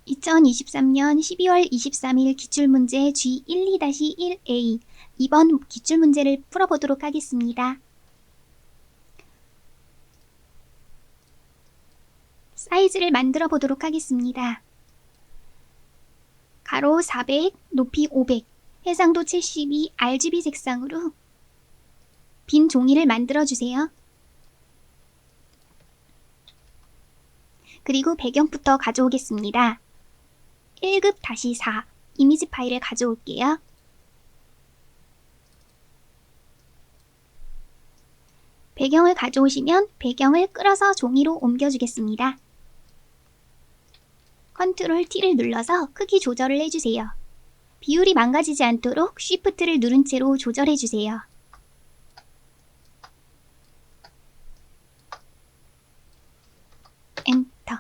2023년 12월 23일 기출문제 G12-1A 2번 기출문제를 풀어보도록 하겠습니다. 사이즈를 만들어 보도록 하겠습니다. 가로 400, 높이 500, 해상도 72 RGB 색상으로 빈 종이를 만들어 주세요. 그리고 배경부터 가져오겠습니다. 1급-4 이미지 파일을 가져올게요. 배경을 가져오시면 배경을 끌어서 종이로 옮겨주겠습니다. 컨트롤 T를 눌러서 크기 조절을 해주세요. 비율이 망가지지 않도록 Shift를 누른 채로 조절해주세요. 엔터.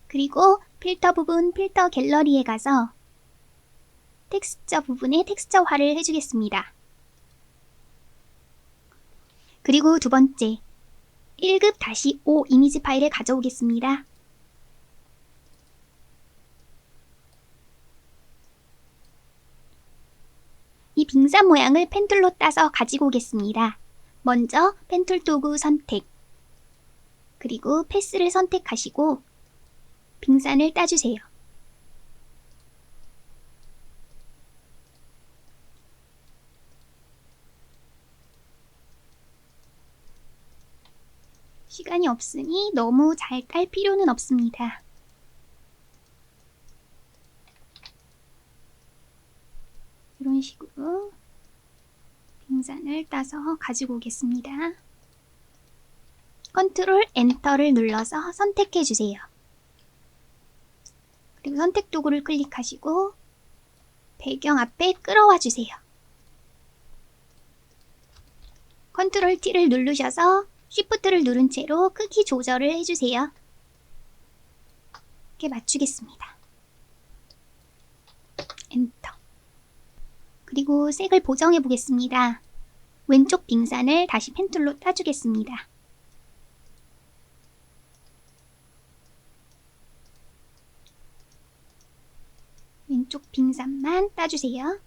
그리고 필터 부분 필터 갤러리에 가서 텍스처 부분에 텍스처화를 해주겠습니다. 그리고 두 번째 1급-5 이미지 파일을 가져오겠습니다. 이 빙산 모양을 펜툴로 따서 가지고 오겠습니다. 먼저 펜툴 도구 선택, 그리고 패스를 선택하시고 빙산을 따주세요. 시간이 없으니 너무 잘 딸 필요는 없습니다. 이런 식으로 빙산을 따서 가지고 오겠습니다. 컨트롤 엔터를 눌러서 선택해 주세요. 그리고 선택 도구를 클릭하시고 배경 앞에 끌어와 주세요. 컨트롤 T를 누르셔서 Shift를 누른 채로 크기 조절을 해주세요. 이렇게 맞추겠습니다. 엔터. 그리고 색을 보정해 보겠습니다. 왼쪽 빙산을 다시 펜툴로 따주겠습니다. 왼쪽 빙산만 따주세요.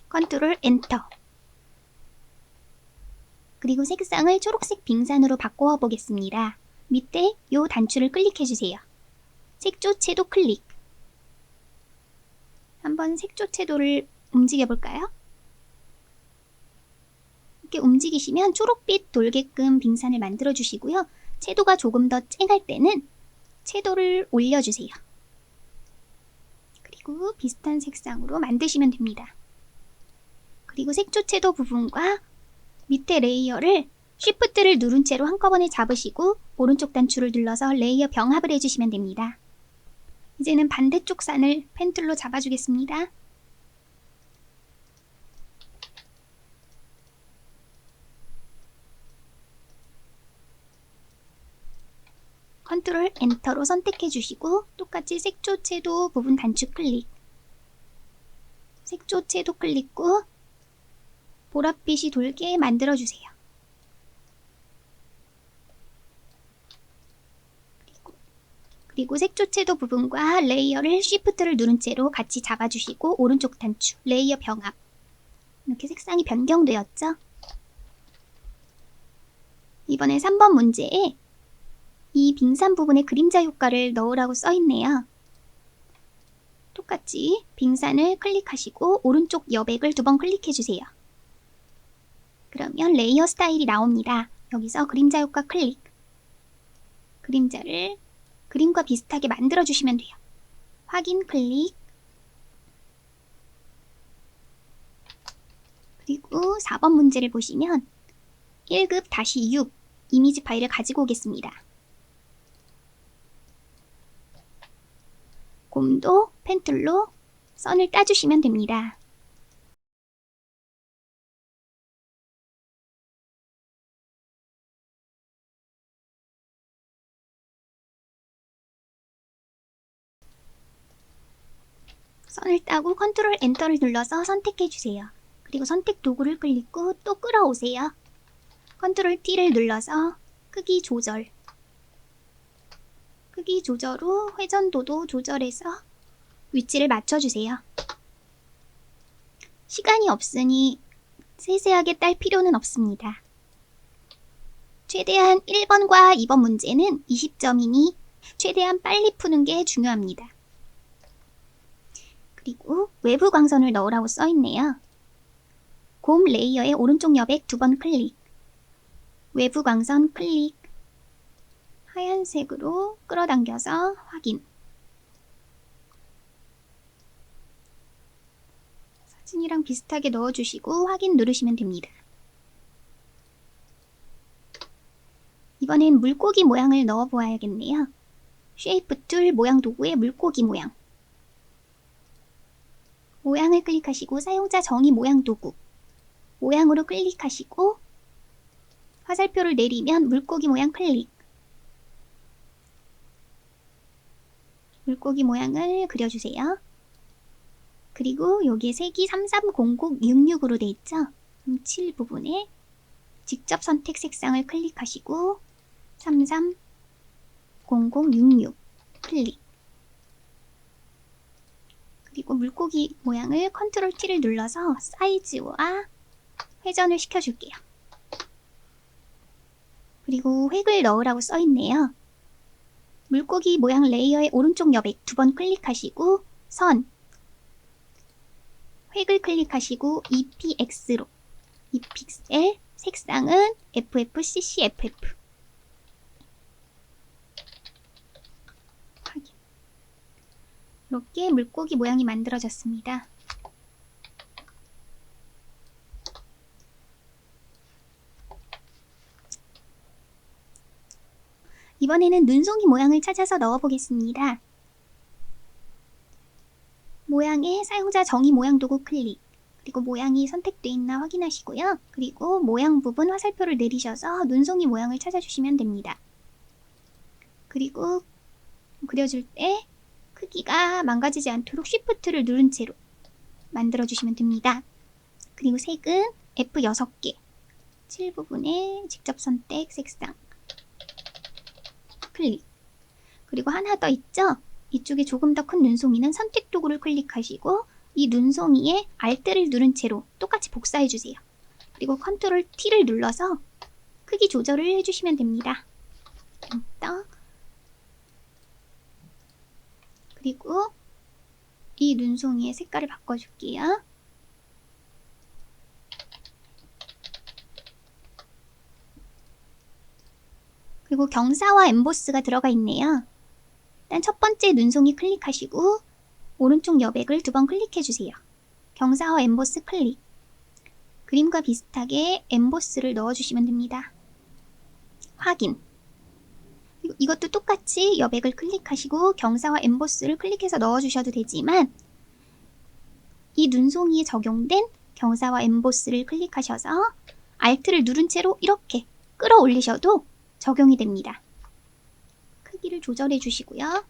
컨트롤 엔터. 그리고 색상을 초록색 빙산으로 바꿔 보겠습니다. 밑에 요 단추를 클릭해 주세요. 색조 채도 클릭. 한번 색조 채도를 움직여 볼까요? 이렇게 움직이시면 초록빛 돌게끔 빙산을 만들어 주시고요. 채도가 조금 더 쨍할 때는 채도를 올려주세요. 그리고 비슷한 색상으로 만드시면 됩니다. 그리고 색조 채도 부분과 밑에 레이어를 Shift를 누른 채로 한꺼번에 잡으시고 오른쪽 단추를 눌러서 레이어 병합을 해주시면 됩니다. 이제는 반대쪽 산을 펜툴로 잡아주겠습니다. 컨트롤 엔터로 선택해 주시고 똑같이 색조 채도 부분 단추 클릭, 색조 채도 클릭 후 보랏빛이 돌게 만들어 주세요. 그리고 색조 채도 부분과 레이어를 Shift를 누른 채로 같이 잡아주시고 오른쪽 단추, 레이어 병합. 이렇게 색상이 변경되었죠? 이번에 3번 문제에 이 빙산 부분에 그림자 효과를 넣으라고 써있네요. 똑같이 빙산을 클릭하시고 오른쪽 여백을 2번 클릭해주세요. 그러면 레이어 스타일이 나옵니다. 여기서 그림자 효과 클릭. 그림자를 그림과 비슷하게 만들어주시면 돼요. 확인 클릭. 그리고 4번 문제를 보시면 1급-6 이미지 파일을 가지고 오겠습니다. 곰도 펜툴로 선을 따주시면 됩니다. 선을 따고 컨트롤 엔터를 눌러서 선택해 주세요. 그리고 선택 도구를 클릭 후 또 끌어오세요. 컨트롤 T를 눌러서 크기 조절. 크기 조절 후 회전도도 조절해서 위치를 맞춰주세요. 시간이 없으니 세세하게 딸 필요는 없습니다. 최대한 1번과 2번 문제는 20점이니 최대한 빨리 푸는 게 중요합니다. 그리고 외부 광선을 넣으라고 써있네요. 곰 레이어의 오른쪽 여백 2번 클릭. 외부 광선 클릭. 하얀색으로 끌어당겨서 확인. 사진이랑 비슷하게 넣어주시고 확인 누르시면 됩니다. 이번엔 물고기 모양을 넣어 보아야겠네요. 쉐이프 툴 모양 도구의 물고기 모양. 모양을 클릭하시고 사용자 정의 모양 도구. 모양으로 클릭하시고 화살표를 내리면 물고기 모양 클릭. 물고기 모양을 그려주세요. 그리고 여기에 색이 330066으로 되어 있죠? 7 부분에 직접 선택 색상을 클릭하시고 330066 클릭. 그리고 물고기 모양을 컨트롤 T를 눌러서 사이즈와 회전을 시켜줄게요. 그리고 획을 넣으라고 써있네요. 물고기 모양 레이어의 오른쪽 여백 2번 클릭하시고 선. 획을 클릭하시고 EPX로. e픽셀. 색상은 FFCCFF. 이렇게 물고기 모양이 만들어졌습니다. 이번에는 눈송이 모양을 찾아서 넣어보겠습니다. 모양에 사용자 정의 모양 도구 클릭. 그리고 모양이 선택되어 있나 확인하시고요. 그리고 모양 부분 화살표를 내리셔서 눈송이 모양을 찾아주시면 됩니다. 그리고 그려줄 때 크기가 망가지지 않도록 쉬프트를 누른 채로 만들어주시면 됩니다. 그리고 색은 F6개. 7 부분에 직접 선택 색상. 클릭. 그리고 하나 더 있죠? 이쪽에 조금 더 큰 눈송이는 선택 도구를 클릭하시고 이 눈송이에 Alt를 누른 채로 똑같이 복사해주세요. 그리고 컨트롤 T를 눌러서 크기 조절을 해주시면 됩니다. 엔터. 그리고 이 눈송이의 색깔을 바꿔줄게요. 그리고 경사와 엠보스가 들어가 있네요. 일단 첫 번째 눈송이 클릭하시고 오른쪽 여백을 2번 클릭해주세요. 경사와 엠보스 클릭. 그림과 비슷하게 엠보스를 넣어주시면 됩니다. 확인. 이것도 똑같이 여백을 클릭하시고 경사와 엠보스를 클릭해서 넣어주셔도 되지만 이 눈송이에 적용된 경사와 엠보스를 클릭하셔서 Alt를 누른 채로 이렇게 끌어올리셔도 적용이 됩니다. 크기를 조절해 주시고요.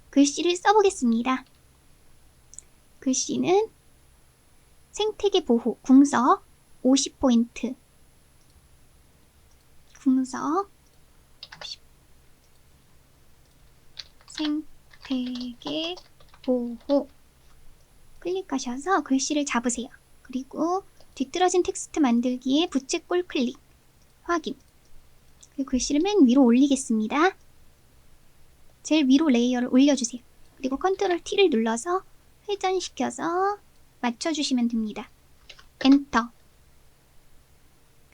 글씨를 써보겠습니다. 글씨는 생태계 보호, 궁서 50포인트. 궁서 50. 생태계 보호. 클릭하셔서 글씨를 잡으세요. 그리고 뒤틀어진 텍스트 만들기에 부채꼴 클릭. 확인. 그리고 글씨를 맨 위로 올리겠습니다. 제일 위로 레이어를 올려주세요. 그리고 컨트롤 T를 눌러서 회전시켜서 맞춰주시면 됩니다. 엔터.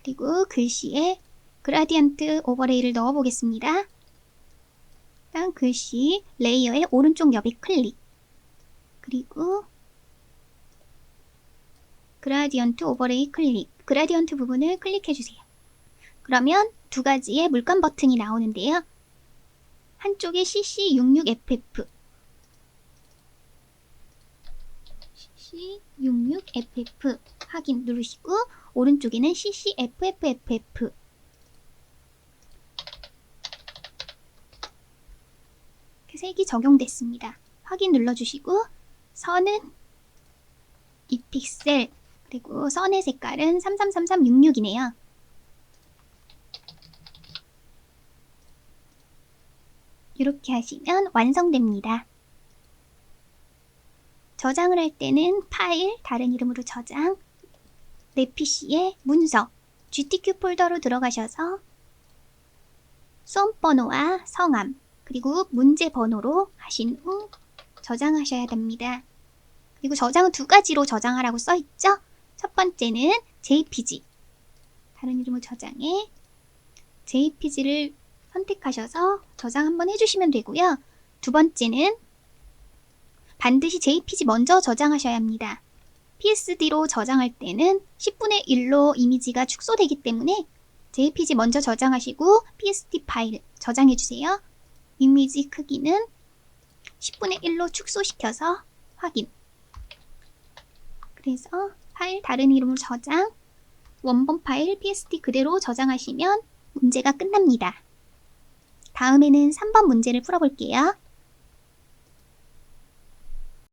그리고 글씨에 그라디언트 오버레이를 넣어보겠습니다. 일단 글씨 레이어의 오른쪽 여백 클릭. 그리고 그라디언트 오버레이 클릭. 그라디언트 부분을 클릭해주세요. 그러면 두 가지의 물감 버튼이 나오는데요. 한쪽에 CC66FF. CC66FF 확인 누르시고 오른쪽에는 CCFFFF. 색이 적용됐습니다. 확인 눌러주시고 선은 2픽셀, 그리고 선의 색깔은 333366이네요. 이렇게 하시면 완성됩니다. 저장을 할 때는 파일, 다른 이름으로 저장, 내 PC에 문서, GTK 폴더로 들어가셔서 수험번호와 성함, 그리고 문제 번호로 하신 후 저장하셔야 됩니다. 그리고 저장은 두 가지로 저장하라고 써있죠? 첫 번째는 JPG, 다른 이름으로 저장해 JPG를 선택하셔서 저장 한번 해주시면 되고요. 두 번째는 반드시 JPG 먼저 저장하셔야 합니다. PSD로 저장할 때는 10분의 1로 이미지가 축소되기 때문에 JPG 먼저 저장하시고 PSD 파일 저장해주세요. 이미지 크기는 10분의 1로 축소시켜서 확인. 그래서 파일 다른 이름으로 저장, 원본 파일 PSD 그대로 저장하시면 문제가 끝납니다. 다음에는 3번 문제를 풀어볼게요.